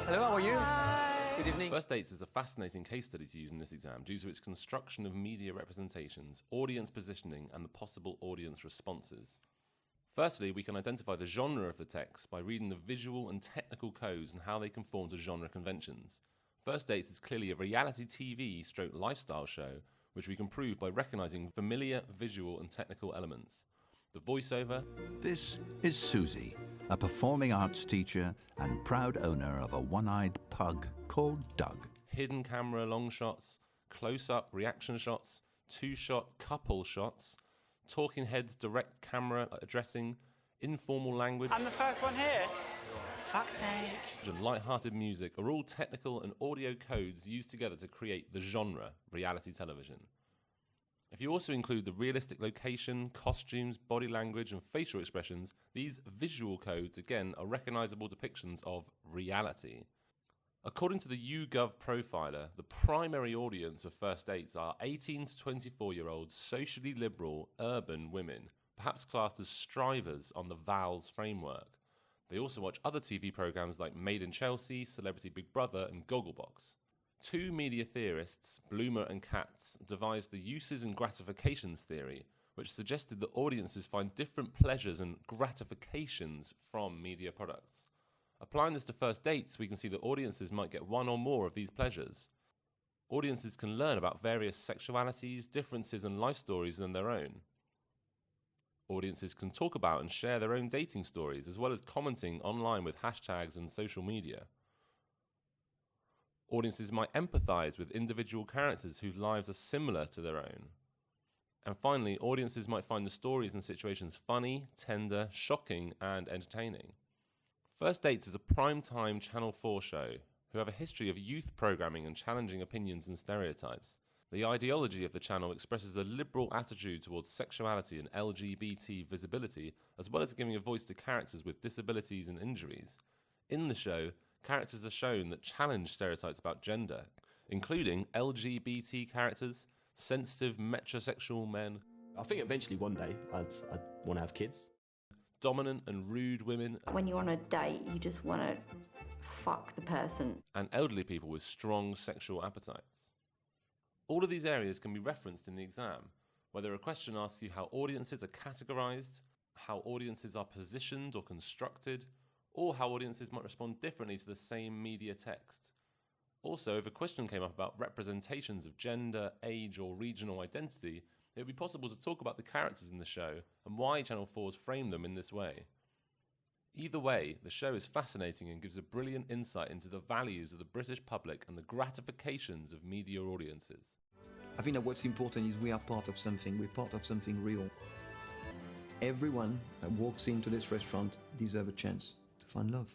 Hello, how are you? Hi. Good evening. First Dates is a fascinating case study to use in this exam due to its construction of media representations, audience positioning, and the possible audience responses. Firstly, we can identify the genre of the text by reading the visual and technical codes and how they conform to genre conventions. First Dates is clearly a reality TV/lifestyle show, which we can prove by recognising familiar visual and technical elements. The voiceover. This is Susie, a performing arts teacher and proud owner of a one-eyed pug called Doug. Hidden camera long shots, close-up reaction shots, two-shot couple shots, talking heads direct camera addressing, informal language, I'm the first one here. Fuck's sake. and light-hearted music are all technical and audio codes used together to create the genre, reality television. If you also include the realistic location, costumes, body language, and facial expressions, these visual codes, again, are recognizable depictions of reality. According to the YouGov profiler, the primary audience of First Dates are 18 to 24-year-old socially liberal urban women, perhaps classed as strivers on the VALS framework. They also watch other TV programs like Made in Chelsea, Celebrity Big Brother, and Gogglebox. Two media theorists, Bloomer and Katz, devised the uses and gratifications theory, which suggested that audiences find different pleasures and gratifications from media products. Applying this to First Dates, we can see that audiences might get one or more of these pleasures. Audiences can learn about various sexualities, differences, and life stories than their own. Audiences can talk about and share their own dating stories, as well as commenting online with hashtags and social media. Audiences might empathise with individual characters whose lives are similar to their own. And finally, audiences might find the stories and situations funny, tender, shocking, and entertaining. First Dates is a prime-time Channel 4 show who have a history of youth programming and challenging opinions and stereotypes. The ideology of the channel expresses a liberal attitude towards sexuality and LGBT visibility, as well as giving a voice to characters with disabilities and injuries. In the show, characters are shown that challenge stereotypes about gender, including LGBT characters, sensitive metrosexual men, I think eventually one day I'd want to have kids. dominant and rude women, When you're on a date, you just want to fuck the person. and elderly people with strong sexual appetites. All of these areas can be referenced in the exam, whether a question asks you how audiences are categorized, how audiences are positioned or constructed, or how audiences might respond differently to the same media text. Also, if a question came up about representations of gender, age, or regional identity, it would be possible to talk about the characters in the show and why Channel 4's framed them in this way. Either way, the show is fascinating and gives a brilliant insight into the values of the British public and the gratifications of media audiences. I think that what's important is we are part of something. We're part of something real. Everyone that walks into this restaurant deserves a chance to find love.